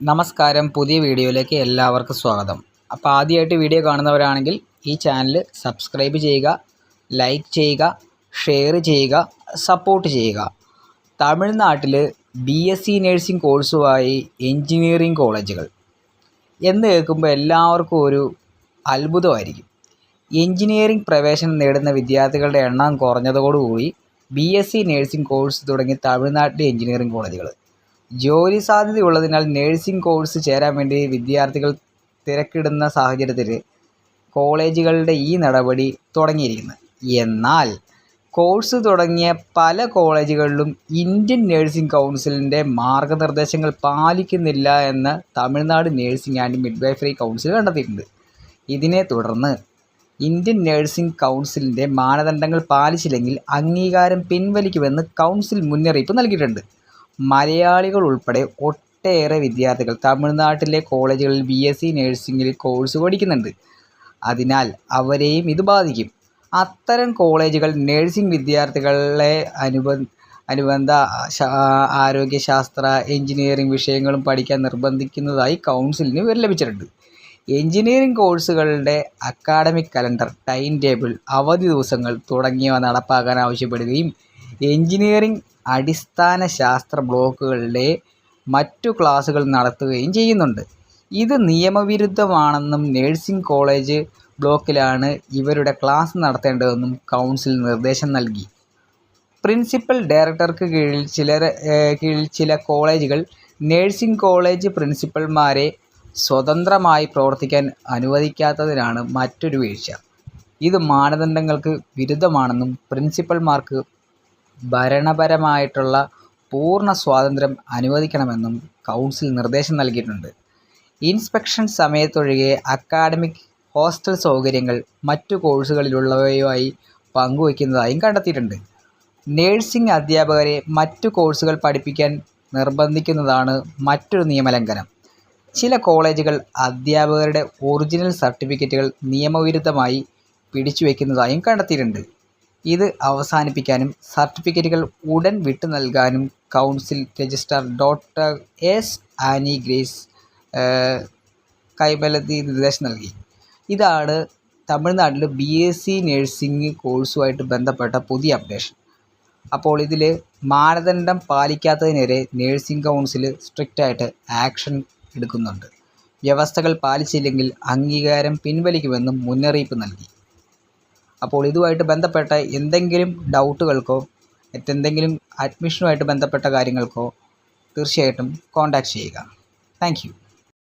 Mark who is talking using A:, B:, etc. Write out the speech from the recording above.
A: നമസ്കാരം, പുതിയ വീഡിയോയിലേക്ക് എല്ലാവർക്കും സ്വാഗതം. അപ്പോൾ ആദ്യമായിട്ട് വീഡിയോ കാണുന്നവരാണെങ്കിൽ ഈ ചാനൽ സബ്സ്ക്രൈബ് ചെയ്യുക, ലൈക്ക് ചെയ്യുക, ഷെയർ ചെയ്യുക, സപ്പോർട്ട് ചെയ്യുക. തമിഴ്നാട്ടിൽ BSc നഴ്സിംഗ് കോഴ്സുമായി എൻജിനീയറിംഗ് കോളേജുകൾ എന്ന് കേൾക്കുമ്പോൾ എല്ലാവർക്കും ഒരു അത്ഭുതമായിരിക്കും. എൻജിനീയറിംഗ് പ്രവേശനം നേടുന്ന വിദ്യാർത്ഥികളുടെ എണ്ണം കുറഞ്ഞതോടുകൂടി BSc നഴ്സിംഗ് കോഴ്സ് തുടങ്ങി തമിഴ്നാട്ടിലെ എൻജിനീയറിംഗ് കോളേജുകൾ ജോലി സാധ്യതയുള്ളതിനാൽ നഴ്സിംഗ് കോഴ്സ് ചേരാൻ വേണ്ടി വിദ്യാർത്ഥികൾ തിരക്കിടുന്ന സാഹചര്യത്തിൽ കോളേജുകളുടെ ഈ നടപടി തുടങ്ങിയിരിക്കുന്നത്. എന്നാൽ കോഴ്സ് തുടങ്ങിയ പല കോളേജുകളിലും ഇന്ത്യൻ നഴ്സിംഗ് കൗൺസിലിൻ്റെ മാർഗനിർദ്ദേശങ്ങൾ പാലിക്കുന്നില്ല എന്ന് Tamil Nadu nursing and midwifery council കണ്ടെത്തിയിട്ടുണ്ട്. ഇതിനെ തുടർന്ന് ഇന്ത്യൻ നഴ്സിംഗ് കൗൺസിലിൻ്റെ മാനദണ്ഡങ്ങൾ പാലിച്ചില്ലെങ്കിൽ അംഗീകാരം പിൻവലിക്കുമെന്ന് കൗൺസിൽ മുന്നറിയിപ്പ് നൽകിയിട്ടുണ്ട്. മലയാളികൾ ഉൾപ്പെടെ ഒട്ടേറെ വിദ്യാർത്ഥികൾ തമിഴ്നാട്ടിലെ കോളേജുകളിൽ BSc നഴ്സിംഗിൽ കോഴ്സ് പഠിക്കുന്നുണ്ട്. അതിനാൽ അവരെയും ഇത് ബാധിക്കും. അത്തരം കോളേജുകൾ നഴ്സിംഗ് വിദ്യാർത്ഥികളെ അനുബന്ധ ആരോഗ്യശാസ്ത്ര, എഞ്ചിനീയറിംഗ് വിഷയങ്ങളും പഠിക്കാൻ നിർബന്ധിക്കുന്നതായി കൗൺസിലിന് വിവരം ലഭിച്ചിട്ടുണ്ട്. എഞ്ചിനീയറിംഗ് കോഴ്സുകളുടെ അക്കാഡമിക് കലണ്ടർ, ടൈം ടേബിൾ, അവധി ദിവസങ്ങൾ തുടങ്ങിയവ നടപ്പാക്കാൻ ആവശ്യപ്പെടുകയും എഞ്ചിനീയറിംഗ് അടിസ്ഥാന ശാസ്ത്ര ബ്ലോക്കുകളിലെ മറ്റു ക്ലാസുകൾ നടത്തുകയും ചെയ്യുന്നുണ്ട്. ഇത് നിയമവിരുദ്ധമാണെന്നും നഴ്സിംഗ് കോളേജ് ബ്ലോക്കിലാണ് ഇവരുടെ ക്ലാസ് നടത്തേണ്ടതെന്നും കൗൺസിൽ നിർദ്ദേശം നൽകി. പ്രിൻസിപ്പൽ ഡയറക്ടർക്ക് കീഴിൽ ചില കോളേജുകൾ നഴ്സിംഗ് കോളേജ് പ്രിൻസിപ്പൽമാരെ സ്വതന്ത്രമായി പ്രവർത്തിക്കാൻ അനുവദിക്കാത്തതിനാണ് മറ്റൊരു വീഴ്ച. ഇത് മാനദണ്ഡങ്ങൾക്ക് വിരുദ്ധമാണെന്നും പ്രിൻസിപ്പൽമാർക്ക് ഭരണപരമായിട്ടുള്ള പൂർണ്ണ സ്വാതന്ത്ര്യം അനുവദിക്കണമെന്നും കൗൺസിൽ നിർദ്ദേശം നൽകിയിട്ടുണ്ട്. ഇൻസ്പെക്ഷൻ സമയത്തൊഴികെ അക്കാഡമിക്, ഹോസ്റ്റൽ സൗകര്യങ്ങൾ മറ്റു കോഴ്സുകളിലുള്ളവയുമായി പങ്കുവയ്ക്കുന്നതായും കണ്ടെത്തിയിട്ടുണ്ട്. നഴ്സിംഗ് അധ്യാപകരെ മറ്റു കോഴ്സുകൾ പഠിപ്പിക്കാൻ നിർബന്ധിക്കുന്നതാണ് മറ്റൊരു നിയമലംഘനം. ചില കോളേജുകൾ അധ്യാപകരുടെ ഒറിജിനൽ സർട്ടിഫിക്കറ്റുകൾ നിയമവിരുദ്ധമായി പിടിച്ചുവെക്കുന്നതായും കണ്ടെത്തിയിട്ടുണ്ട്. ഇത് അവസാനിപ്പിക്കാനും സർട്ടിഫിക്കറ്റുകൾ ഉടൻ വിട്ടു നൽകാനും council registrar doctor S. Annie Grace Kaimalathi നിർദ്ദേശം നൽകി. ഇതാണ് തമിഴ്നാട്ടിൽ BSc നഴ്സിംഗ് കോഴ്സുമായിട്ട് ബന്ധപ്പെട്ട പുതിയ അപ്ഡേഷൻ. അപ്പോൾ ഇതിൽ മാനദണ്ഡം പാലിക്കാത്തതിനെതിരെ നഴ്സിംഗ് കൗൺസിൽ സ്ട്രിക്റ്റായിട്ട് ആക്ഷൻ എടുക്കുന്നുണ്ട്. വ്യവസ്ഥകൾ പാലിച്ചില്ലെങ്കിൽ അംഗീകാരം പിൻവലിക്കുമെന്നും മുന്നറിയിപ്പ് നൽകി. അപ്പോൾ ഇതുമായിട്ട് ബന്ധപ്പെട്ട എന്തെങ്കിലും ഡൗട്ടുകൾക്കോ മറ്റെന്തെങ്കിലും അഡ്മിഷനുമായിട്ട് ബന്ധപ്പെട്ട കാര്യങ്ങൾക്കോ തീർച്ചയായിട്ടും കോൺടാക്റ്റ് ചെയ്യുക. Thank you.